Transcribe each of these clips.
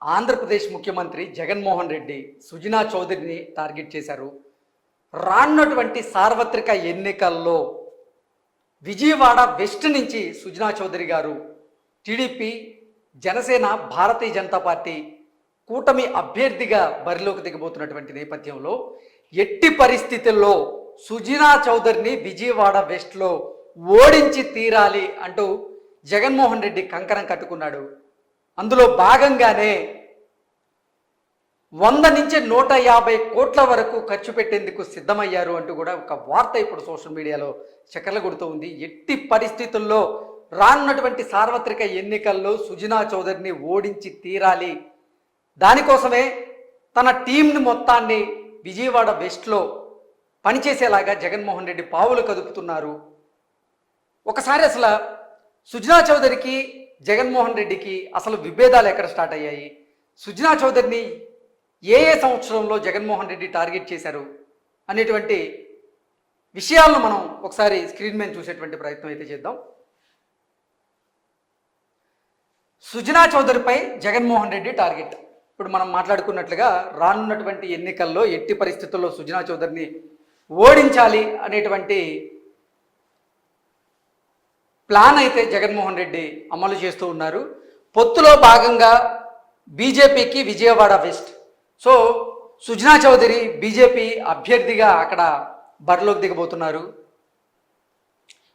ఆంధ్రప్రదేశ్ ముఖ్యమంత్రి జగన్మోహన్ రెడ్డి సుజనా చౌదరిని టార్గెట్ చేశారు. రానున్నటువంటి సార్వత్రిక ఎన్నికల్లో విజయవాడ వెస్ట్ నుంచి సుజనా చౌదరి గారు టీడీపీ, జనసేన, భారతీయ జనతా పార్టీ కూటమి అభ్యర్థిగా బరిలోకి దిగబోతున్నటువంటి నేపథ్యంలో ఎట్టి పరిస్థితుల్లో సుజనా చౌదరిని విజయవాడ వెస్ట్లో ఓడించి తీరాలి అంటూ జగన్మోహన్ రెడ్డి కంకణం కట్టుకున్నాడు. అందులో భాగంగానే 100 నుంచి 150 కోట్ల వరకు ఖర్చు పెట్టేందుకు సిద్ధమయ్యారు అంటూ కూడా ఒక వార్త ఇప్పుడు సోషల్ మీడియాలో చక్కర్లు కొడుతూ ఉంది. ఎట్టి పరిస్థితుల్లో రానున్నటువంటి సార్వత్రిక ఎన్నికల్లో సుజనా చౌదరిని ఓడించి తీరాలి, దానికోసమే తన టీంని మొత్తాన్ని విజయవాడ వెస్ట్లో పనిచేసేలాగా జగన్మోహన్ రెడ్డి పావులు కదుపుతున్నారు. ఒకసారి అసలు సుజనా చౌదరికి జగన్మోహన్ రెడ్డికి అసలు విభేదాలు ఎక్కడ స్టార్ట్ అయ్యాయి, సుజనా చౌదరిని ఏ సంవత్సరంలో జగన్మోహన్ రెడ్డి టార్గెట్ చేశారు అనేటువంటి విషయాలను మనం ఒకసారి స్క్రీన్ మీద చూసేటువంటి ప్రయత్నం అయితే చేద్దాం. సుజనా చౌదరిపై జగన్మోహన్ రెడ్డి టార్గెట్. ఇప్పుడు మనం మాట్లాడుకున్నట్లుగా రానున్నటువంటి ఎన్నికల్లో ఎట్టి పరిస్థితుల్లో సుజనా చౌదరిని ఓడించాలి అనేటువంటి ప్లాన్ అయితే జగన్మోహన్ రెడ్డి అమలు చేస్తూ ఉన్నారు. పొత్తులో భాగంగా బీజేపీకి Vijayawada west, so Sujana Chowdary BJP అభ్యర్థిగా అక్కడ బరిలోకి దిగబోతున్నారు.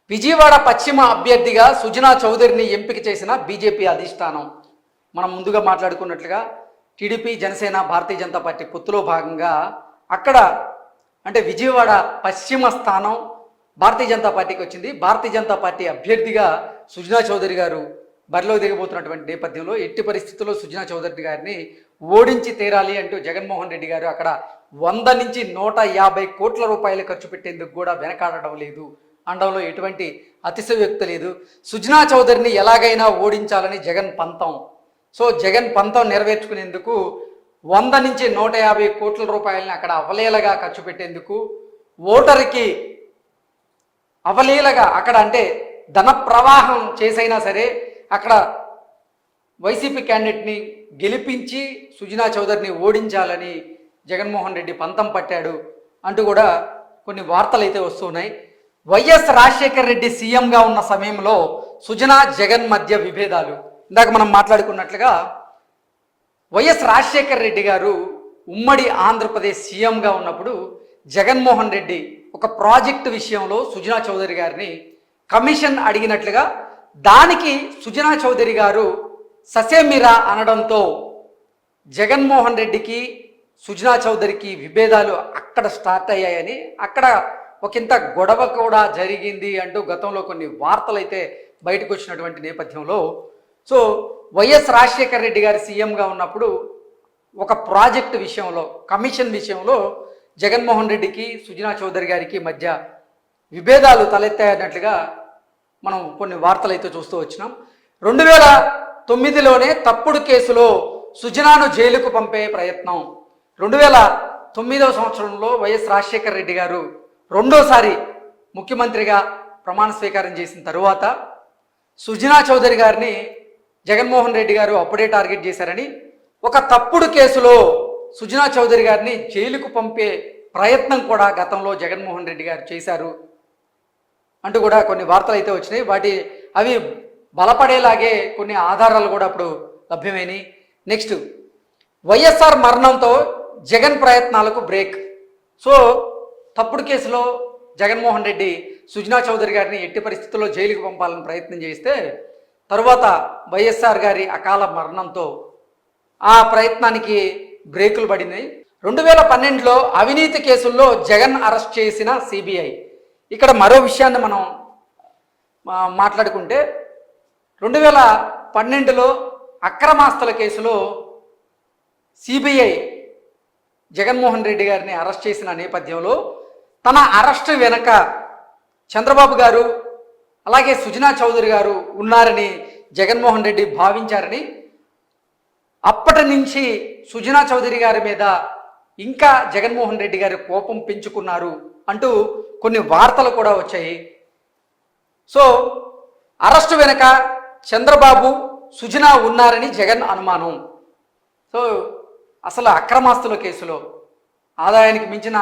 విజయవాడ పశ్చిమ అభ్యర్థిగా సుజనా చౌదరిని ఎంపిక చేసిన బీజేపీ అధిష్టానం. మనం ముందుగా మాట్లాడుకున్నట్లుగా టీడీపీ, జనసేన, భారతీయ జనతా పార్టీ పొత్తులో భాగంగా అక్కడ అంటే విజయవాడ పశ్చిమ స్థానం భారతీయ జనతా పార్టీకి వచ్చింది. భారతీయ జనతా పార్టీ అభ్యర్థిగా సుజనా చౌదరి గారు బరిలో దిగబోతున్నటువంటి నేపథ్యంలో ఎట్టి పరిస్థితుల్లో సుజనా చౌదరి గారిని ఓడించి తీరాలి అంటూ జగన్మోహన్ రెడ్డి గారు అక్కడ 100 నుంచి 150 కోట్ల రూపాయలు ఖర్చు పెట్టేందుకు కూడా వెనకాడడం లేదు అనడంలో ఎటువంటి అతిశయోక్తి లేదు. సుజనా చౌదరిని ఎలాగైనా ఓడించాలని జగన్ పంతం. సో జగన్ పంతం నెరవేర్చుకునేందుకు 100 నుంచి 150 కోట్ల రూపాయలని అక్కడ అవలేలగా ఖర్చు పెట్టేందుకు, ఓటరికి అవలీలగా అక్కడ అంటే ధన ప్రవాహం చేసైనా సరే అక్కడ వైసీపీ క్యాండిడేట్ని గెలిపించి సుజనా చౌదరిని ఓడించాలని జగన్మోహన్ రెడ్డి పంతం పట్టాడు అంటూ కూడా కొన్ని వార్తలు అయితే వస్తున్నాయి. వైఎస్ రాజశేఖర్ రెడ్డి సీఎంగా ఉన్న సమయంలో సుజనా జగన్ మధ్య విభేదాలు. ఇందాక మనం మాట్లాడుకున్నట్లుగా వైఎస్ రాజశేఖర్ రెడ్డి గారు ఉమ్మడి ఆంధ్రప్రదేశ్ సీఎంగా ఉన్నప్పుడు జగన్మోహన్ రెడ్డి ఒక ప్రాజెక్టు విషయంలో సుజనా చౌదరి గారిని కమిషన్ అడిగినట్లుగా, దానికి సుజనా చౌదరి గారు ససేమిరా అనడంతో జగన్మోహన్ రెడ్డికి సుజనా చౌదరికి విభేదాలు అక్కడ స్టార్ట్ అయ్యాయని, అక్కడ ఒకంత గొడవ కూడా జరిగింది అంటూ గతంలో కొన్ని వార్తలు అయితే బయటకు వచ్చినటువంటి నేపథ్యంలో, సో వైఎస్ రాజశేఖర్ రెడ్డి గారు సీఎంగా ఉన్నప్పుడు ఒక ప్రాజెక్టు విషయంలో, కమిషన్ విషయంలో జగన్మోహన్ రెడ్డికి సుజనా చౌదరి గారికి మధ్య విభేదాలు తలెత్తాయన్నట్లుగా మనం కొన్ని వార్తలు అయితే చూస్తూ వచ్చినాం. 2009లోనే తప్పుడు కేసులో సుజనాను జైలుకు పంపే ప్రయత్నం. 2009వ సంవత్సరంలో వైఎస్ రాజశేఖర్ రెడ్డి గారు రెండోసారి ముఖ్యమంత్రిగా ప్రమాణ స్వీకారం చేసిన తరువాత సుజనా చౌదరి గారిని జగన్మోహన్ రెడ్డి గారు అప్పుడే టార్గెట్ చేశారని, ఒక తప్పుడు కేసులో సుజనా చౌదరి గారిని జైలుకు పంపే ప్రయత్నం కూడా గతంలో జగన్మోహన్ రెడ్డి గారు చేశారు అంటూ కూడా కొన్ని వార్తలు అయితే వచ్చినాయి. అవి బలపడేలాగే కొన్ని ఆధారాలు కూడా అప్పుడు లభ్యమైనవి. నెక్స్ట్, వైఎస్ఆర్ మరణంతో జగన్ ప్రయత్నాలకు బ్రేక్. సో తప్పుడు కేసులో జగన్మోహన్ రెడ్డి సుజనా చౌదరి గారిని ఎట్టి పరిస్థితుల్లో జైలుకు పంపాలని ప్రయత్నం చేస్తే తరువాత వైఎస్ఆర్ గారి అకాల మరణంతో ఆ ప్రయత్నానికి బ్రేకులు పడినాయి. 2012లో అవినీతి కేసుల్లో జగన్ అరెస్ట్ చేసిన సిబిఐ. ఇక్కడ మరో విషయాన్ని మనం మాట్లాడుకుంటే 2012లో అక్రమాస్తుల కేసులో సిబిఐ జగన్మోహన్ రెడ్డి గారిని అరెస్ట్ చేసిన నేపథ్యంలో తన అరెస్టు వెనక చంద్రబాబు గారు అలాగే సుజనా చౌదరి గారు ఉన్నారని జగన్మోహన్ రెడ్డి భావించారని, అప్పటి నుంచి సుజనా చౌదరి గారి మీద ఇంకా జగన్మోహన్ రెడ్డి గారి కోపం పెంచుకున్నారు అంటూ కొన్ని వార్తలు కూడా వచ్చాయి. సో అరెస్టు వెనక చంద్రబాబు, సుజనా ఉన్నారని జగన్ అనుమానం. సో అసలు అక్రమాస్తుల కేసులో, ఆదాయానికి మించిన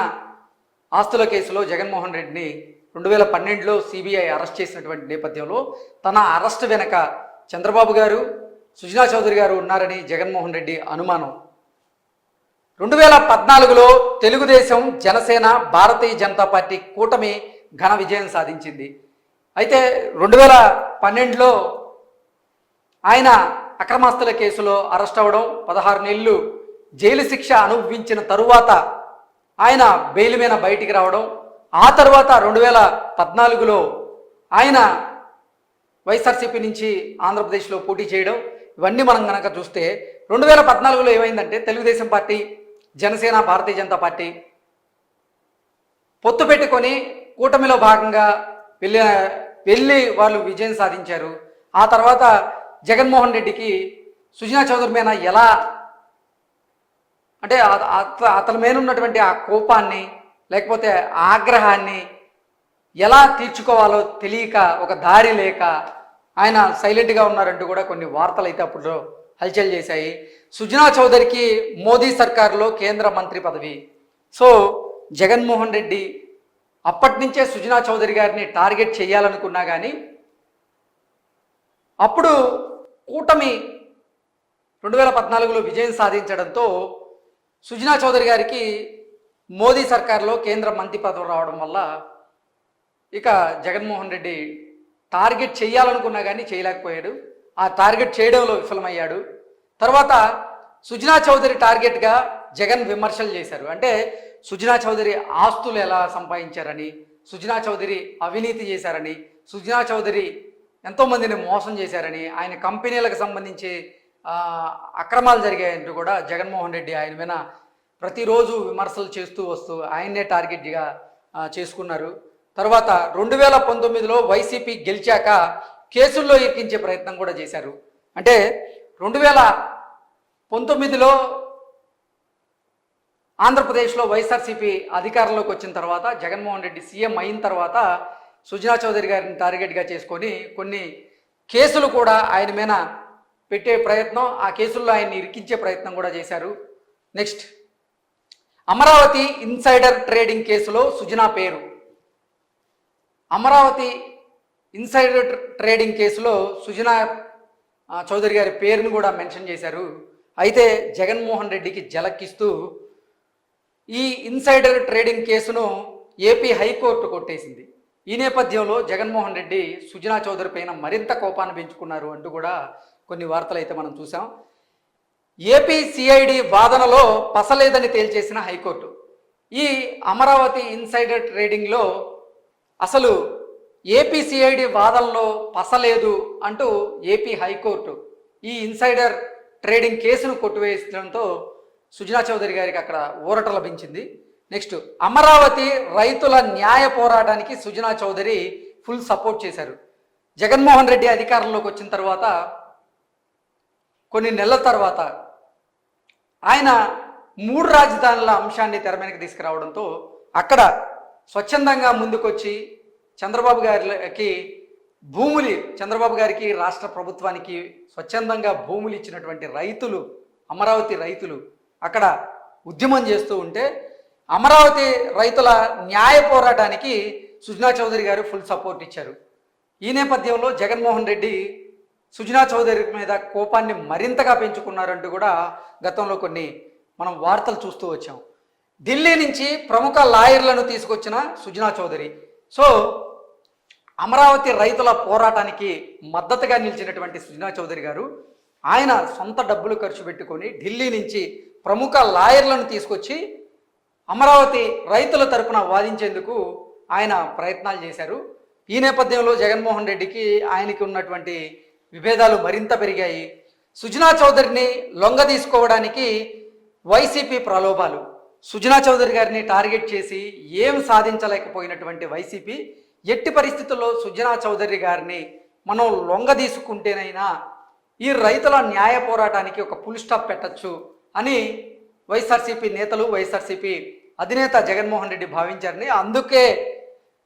ఆస్తుల కేసులో జగన్మోహన్ రెడ్డిని 2012లో సిబిఐ అరెస్ట్ చేసినటువంటి నేపథ్యంలో తన అరెస్ట్ వెనక చంద్రబాబు గారు, సుజనా చౌదరి గారు ఉన్నారని జగన్మోహన్ రెడ్డి అనుమానం. 2014లో తెలుగుదేశం, జనసేన, భారతీయ జనతా పార్టీ కూటమి ఘన విజయం సాధించింది. అయితే 2012లో ఆయన అక్రమాస్తుల కేసులో అరెస్ట్ అవ్వడం, 16 నెలలు జైలు శిక్ష అనుభవించిన తరువాత ఆయన బెయిల్ మీద బయటికి రావడం, ఆ తర్వాత 2014లో ఆయన వైఎస్ఆర్సీపీ నుంచి ఆంధ్రప్రదేశ్లో పోటీ చేయడం, ఇవన్నీ మనం కనుక చూస్తే 2014లో ఏమైందంటే తెలుగుదేశం పార్టీ, జనసేన, భారతీయ జనతా పార్టీ పొత్తు పెట్టుకొని కూటమిలో భాగంగా వెళ్ళి వాళ్ళు విజయం సాధించారు. ఆ తర్వాత జగన్మోహన్ రెడ్డికి సుజనా చౌదరి మీద ఎలా అంటే అతని మీద ఉన్నటువంటి ఆ కోపాన్ని లేకపోతే ఆగ్రహాన్ని ఎలా తీర్చుకోవాలో తెలియక, ఒక దారి లేక ఆయన సైలెంట్గా ఉన్నారంటూ కూడా కొన్ని వార్తలు అయితే అప్పుడు హల్చల్ చేశాయి. సుజనా చౌదరికి మోదీ సర్కారులో కేంద్ర మంత్రి పదవి. సో జగన్మోహన్ రెడ్డి అప్పటి నుంచే సుజనా చౌదరి గారిని టార్గెట్ చేయాలనుకున్నా కానీ అప్పుడు కూటమి 2014లో విజయం సాధించడంతో సుజనా చౌదరి గారికి మోదీ సర్కార్లో కేంద్ర మంత్రి పదవి రావడం వల్ల ఇక జగన్మోహన్ రెడ్డి టార్గెట్ చేయాలనుకున్నా కానీ చేయలేకపోయాడు. ఆ టార్గెట్ చేయడంలో విఫలమయ్యాడు. తర్వాత సుజనా చౌదరి టార్గెట్గా జగన్ విమర్శలు చేశారు. అంటే సుజనా చౌదరి ఆస్తులు ఎలా సంపాదించారని, సుజనా చౌదరి అవినీతి చేశారని, సుజనా చౌదరి ఎంతోమందిని మోసం చేశారని, ఆయన కంపెనీలకు సంబంధించి అక్రమాలు జరిగాయంటూ కూడా జగన్మోహన్ రెడ్డి ఆయన మీద ప్రతిరోజు విమర్శలు చేస్తూ వస్తూ ఆయన్నే టార్గెట్గా చేసుకున్నారు. తర్వాత 2019లో వైసీపీ గెలిచాక కేసుల్లో ఇరికించే ప్రయత్నం కూడా చేశారు. అంటే 2019లో ఆంధ్రప్రదేశ్లో వైఎస్ఆర్సీపీ అధికారంలోకి వచ్చిన తర్వాత, జగన్మోహన్ రెడ్డి సీఎం అయిన తర్వాత సుజనా చౌదరి గారిని టార్గెట్గా చేసుకొని కొన్ని కేసులు కూడా ఆయన మీద పెట్టే ప్రయత్నం, ఆ కేసుల్లో ఆయన్ని ఇరికించే ప్రయత్నం కూడా చేశారు. నెక్స్ట్ అమరావతి ఇన్సైడర్ ట్రేడింగ్ కేసులో సుజనా పేరు. అమరావతి ఇన్సైడర్ ట్రేడింగ్ కేసులో సుజనా చౌదరి గారి పేరును కూడా మెన్షన్ చేశారు. అయితే జగన్మోహన్ రెడ్డికి జలక్కిస్తూ ఈ ఇన్సైడర్ ట్రేడింగ్ కేసును ఏపీ హైకోర్టు కొట్టేసింది. ఈ నేపథ్యంలో జగన్మోహన్ రెడ్డి సుజనా చౌదరి పైన మరింత కోపాన్ని పెంచుకున్నారు అంటూ కూడా కొన్ని వార్తలు అయితే మనం చూసాం. ఏపీ సిఐడి వాదనలో పసలేదని తేల్చేసిన హైకోర్టు. ఈ అమరావతి ఇన్సైడర్ ట్రేడింగ్లో అసలు ఏపీ సిఐడి వాదనలో పసలేదు అంటూ ఏపీ హైకోర్టు ఈ ఇన్సైడర్ ట్రేడింగ్ కేసును కొట్టివేయడంతో సుజనా చౌదరి గారికి అక్కడ ఊరట లభించింది. నెక్స్ట్ అమరావతి రైతుల న్యాయ పోరాటానికి సుజనా చౌదరి ఫుల్ సపోర్ట్ చేశారు. జగన్మోహన్ రెడ్డి అధికారంలోకి వచ్చిన తర్వాత కొన్ని నెలల తర్వాత ఆయన 3 రాజధానుల అంశాన్ని తెర మీదకి తీసుకురావడంతో అక్కడ స్వచ్ఛందంగా ముందుకొచ్చి చంద్రబాబు గారికి రాష్ట్ర ప్రభుత్వానికి స్వచ్ఛందంగా భూములు ఇచ్చినటువంటి రైతులు, అమరావతి రైతులు అక్కడ ఉద్యమం చేస్తూ ఉంటే అమరావతి రైతుల న్యాయ పోరాటానికి సుజనా చౌదరి గారు ఫుల్ సపోర్ట్ ఇచ్చారు. ఈ నేపథ్యంలో జగన్మోహన్ రెడ్డి సుజనా చౌదరి మీద కోపాన్ని మరింతగా పెంచుకున్నారంటూ కూడా గతంలో కొన్ని మనం వార్తలు చూస్తూ వచ్చాం. ఢిల్లీ నుంచి ప్రముఖ లాయర్లను తీసుకొచ్చిన సుజనా చౌదరి. సో అమరావతి రైతుల పోరాటానికి మద్దతుగా నిలిచినటువంటి సుజనా చౌదరి గారు ఆయన సొంత డబ్బులు ఖర్చు పెట్టుకొని ఢిల్లీ నుంచి ప్రముఖ లాయర్లను తీసుకొచ్చి అమరావతి రైతుల తరపున వాదించేందుకు ఆయన ప్రయత్నాలు చేశారు. ఈ నేపథ్యంలో జగన్మోహన్ రెడ్డికి ఆయనకి ఉన్నటువంటి విభేదాలు మరింత పెరిగాయి. సుజనా చౌదరిని లొంగ తీసుకోవడానికి వైసీపీ ప్రలోభాలు. సుజనా చౌదరి గారిని టార్గెట్ చేసి ఏం సాధించలేకపోయినటువంటి వైసీపీ ఎట్టి పరిస్థితుల్లో సుజనా చౌదరి గారిని మనం లొంగ తీసుకుంటేనైనా ఈ రైతుల న్యాయ పోరాటానికి ఒక ఫుల్ స్టాప్ పెట్టచ్చు అని వైఎస్ఆర్సీపీ నేతలు, వైఎస్ఆర్సీపీ అధినేత జగన్మోహన్ రెడ్డి భావించారని, అందుకే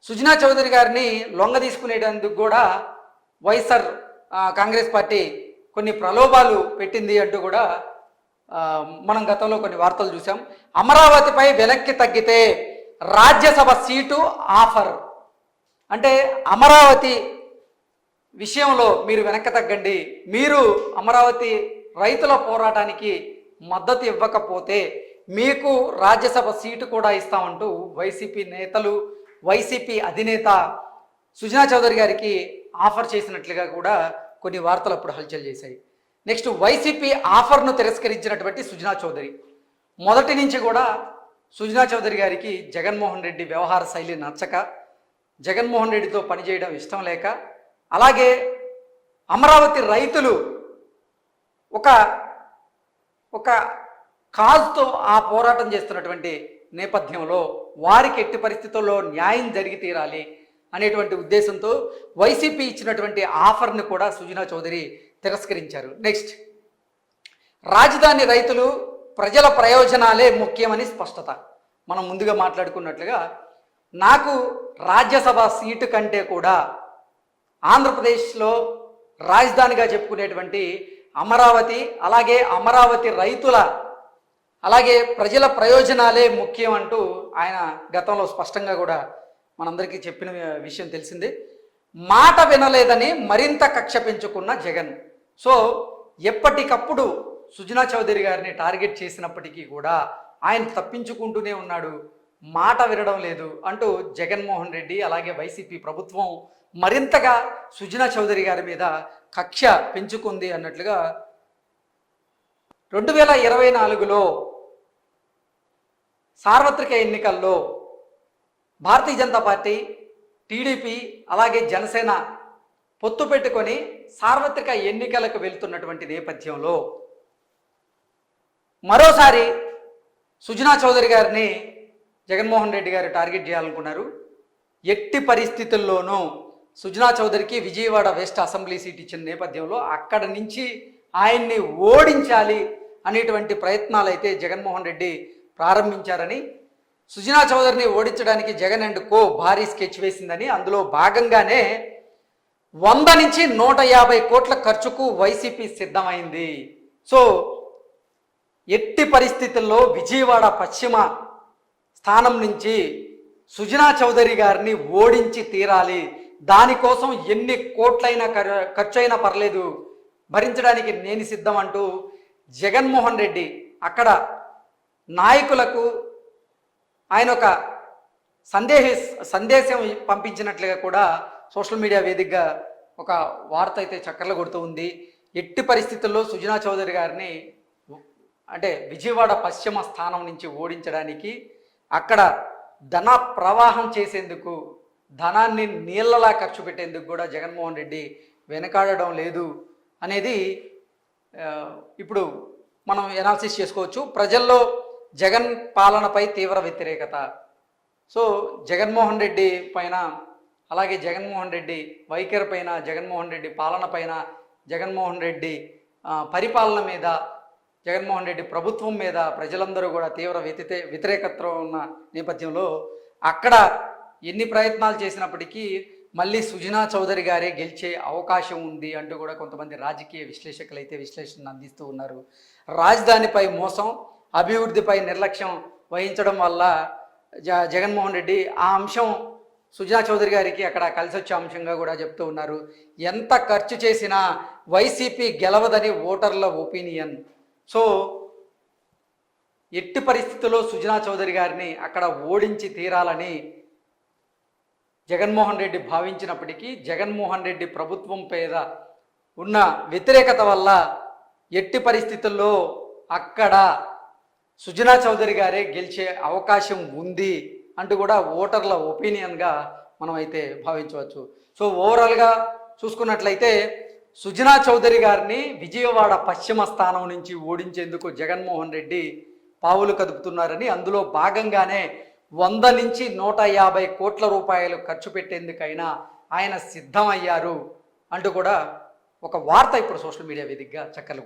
సుజనా చౌదరి గారిని లొంగ తీసుకునేటందుకు కూడా కాంగ్రెస్ పార్టీ కొన్ని ప్రలోభాలు పెట్టింది అంటూ కూడా మనం గతంలో కొన్ని వార్తలు చూసాం. అమరావతిపై వెనక్కి తగ్గితే రాజ్యసభ సీటు ఆఫర్. అంటే అమరావతి విషయంలో మీరు వెనక్కి తగ్గండి, మీరు అమరావతి రైతుల పోరాటానికి మద్దతు ఇవ్వకపోతే మీకు రాజ్యసభ సీటు కూడా ఇస్తామంటూ వైసీపీ నేతలు, వైసీపీ అధినేత సుజనా చౌదరి గారికి ఆఫర్ చేసినట్లుగా కూడా కొన్ని వార్తలు అప్పుడు హల్చల్ చేశాయి. నెక్స్ట్, వైసీపీ ఆఫర్ను తిరస్కరించినటువంటి సుజనా చౌదరి. మొదటి నుంచి కూడా సుజనా చౌదరి గారికి జగన్మోహన్ రెడ్డి వ్యవహార శైలి నచ్చక, జగన్మోహన్ రెడ్డితో పనిచేయడం ఇష్టం లేక, అలాగే అమరావతి రైతులు ఒక కాజ్తో ఆ పోరాటం చేస్తున్నటువంటి నేపథ్యంలో వారికి ఎట్టి పరిస్థితుల్లో న్యాయం జరిగి తీరాలి అనేటువంటి ఉద్దేశంతో వైసీపీ ఇచ్చినటువంటి ఆఫర్ని కూడా సుజనా చౌదరి తిరస్కరించారు. నెక్స్ట్, రాజధాని రైతులు ప్రజల ప్రయోజనాలే ముఖ్యమని స్పష్టత. మనం ముందుగా మాట్లాడుకున్నట్లుగా నాకు రాజ్యసభ సీటు కంటే కూడా ఆంధ్రప్రదేశ్లో రాజధానిగా చెప్పుకునేటువంటి అమరావతి, అలాగే అమరావతి రైతుల, అలాగే ప్రజల ప్రయోజనాలే ముఖ్యం అంటూ ఆయన గతంలో స్పష్టంగా కూడా మనందరికీ చెప్పిన విషయం తెలిసిందే. మాట వినలేదని మరింత కక్ష పెంచుకున్న జగన్. సో ఎప్పటికప్పుడు సుజనా చౌదరి గారిని టార్గెట్ చేసినప్పటికీ కూడా ఆయన తప్పించుకుంటూనే ఉన్నాడు, మాట వినడం లేదు అంటూ జగన్మోహన్ రెడ్డి అలాగే వైసీపీ ప్రభుత్వం మరింతగా సుజనా చౌదరి గారి మీద కక్ష పెంచుకుంది అన్నట్లుగా 2024లో సార్వత్రిక ఎన్నికల్లో భారతీయ జనతా పార్టీ, టీడీపీ అలాగే జనసేన పొత్తు పెట్టుకొని సార్వత్రిక ఎన్నికలకు వెళ్తున్నటువంటి నేపథ్యంలో మరోసారి సుజనా చౌదరి గారిని జగన్మోహన్ రెడ్డి గారు టార్గెట్ చేయాలనుకున్నారు. ఎట్టి పరిస్థితుల్లోనూ సుజనా చౌదరికి విజయవాడ వెస్ట్ అసెంబ్లీ సీట్ ఇచ్చిన నేపథ్యంలో అక్కడ నుంచి ఆయన్ని ఓడించాలి అనేటువంటి ప్రయత్నాలు అయితే జగన్మోహన్ రెడ్డి ప్రారంభించారని, సుజనా చౌదరిని ఓడించడానికి జగన్ అండ్ కో భారీ స్కెచ్ వేసిందని, అందులో భాగంగానే 100 నుంచి 150 కోట్ల ఖర్చుకు వైసీపీ సిద్ధమైంది. సో ఎట్టి పరిస్థితుల్లో విజయవాడ పశ్చిమ స్థానం నుంచి సుజనా చౌదరి గారిని ఓడించి తీరాలి, దానికోసం ఎన్ని కోట్లైనా ఖర్చు అయినా పర్లేదు, భరించడానికి నేను సిద్ధం అంటూ జగన్మోహన్ రెడ్డి అక్కడ నాయకులకు ఆయన ఒక సందేశం పంపించినట్లుగా కూడా సోషల్ మీడియా వేదికగా ఒక వార్త అయితే చక్కర్లు కొడుతూ ఉంది. ఎట్టి పరిస్థితుల్లో సుజనా చౌదరి గారిని అంటే విజయవాడ పశ్చిమ స్థానం నుంచి ఓడించడానికి, అక్కడ ధన ప్రవాహం చేసేందుకు, ధనాన్ని నీళ్ళలా ఖర్చు పెట్టేందుకు కూడా జగన్మోహన్ రెడ్డి వెనకాడడం లేదు అనేది ఇప్పుడు మనం ఎనాలిసిస్ చేసుకోవచ్చు. ప్రజల్లో జగన్ పాలనపై తీవ్ర వ్యతిరేకత. సో జగన్మోహన్ రెడ్డి పైన, అలాగే జగన్మోహన్ రెడ్డి వైఖరి పైన, జగన్మోహన్ రెడ్డి పాలన పైన, జగన్మోహన్ రెడ్డి పరిపాలన మీద, జగన్మోహన్ రెడ్డి ప్రభుత్వం మీద ప్రజలందరూ కూడా తీవ్ర వ్యతిరేకతతో ఉన్న నేపథ్యంలో అక్కడ ఎన్ని ప్రయత్నాలు చేసినప్పటికీ మళ్ళీ సుజనా చౌదరి గారే గెలిచే అవకాశం ఉంది అంటూ కూడా కొంతమంది రాజకీయ విశ్లేషకులు అయితే విశ్లేషణ అందిస్తూ ఉన్నారు. రాజధానిపై మోసం, అభివృద్ధిపై నిర్లక్ష్యం వహించడం వల్ల జగన్మోహన్ రెడ్డి ఆ అంశం సుజనా చౌదరి గారికి అక్కడ కలిసి వచ్చే అంశంగా కూడా చెప్తూ ఉన్నారు. ఎంత ఖర్చు చేసినా వైసీపీ గెలవదని ఓటర్ల ఒపీనియన్. సో ఎట్టి పరిస్థితుల్లో సుజనా చౌదరి గారిని అక్కడ ఓడించి తీరాలని జగన్మోహన్ రెడ్డి భావించినప్పటికీ జగన్మోహన్ రెడ్డి ప్రభుత్వం మీద ఉన్న వ్యతిరేకత వల్ల ఎట్టి పరిస్థితుల్లో అక్కడ సుజనా చౌదరి గారే గెలిచే అవకాశం ఉంది అంటూ కూడా ఓటర్ల ఒపీనియన్గా మనం అయితే భావించవచ్చు. సో ఓవరాల్గా చూసుకున్నట్లయితే సుజనా చౌదరి గారిని విజయవాడ పశ్చిమ స్థానం నుంచి ఓడించేందుకు జగన్మోహన్ రెడ్డి పావులు కదుపుతున్నారని, అందులో భాగంగానే 100 నుంచి 150 కోట్ల రూపాయలు ఖర్చు పెట్టేందుకైనా ఆయన సిద్ధమయ్యారు అంటూ కూడా ఒక వార్త ఇప్పుడు సోషల్ మీడియా వేదికగా చక్కర్లు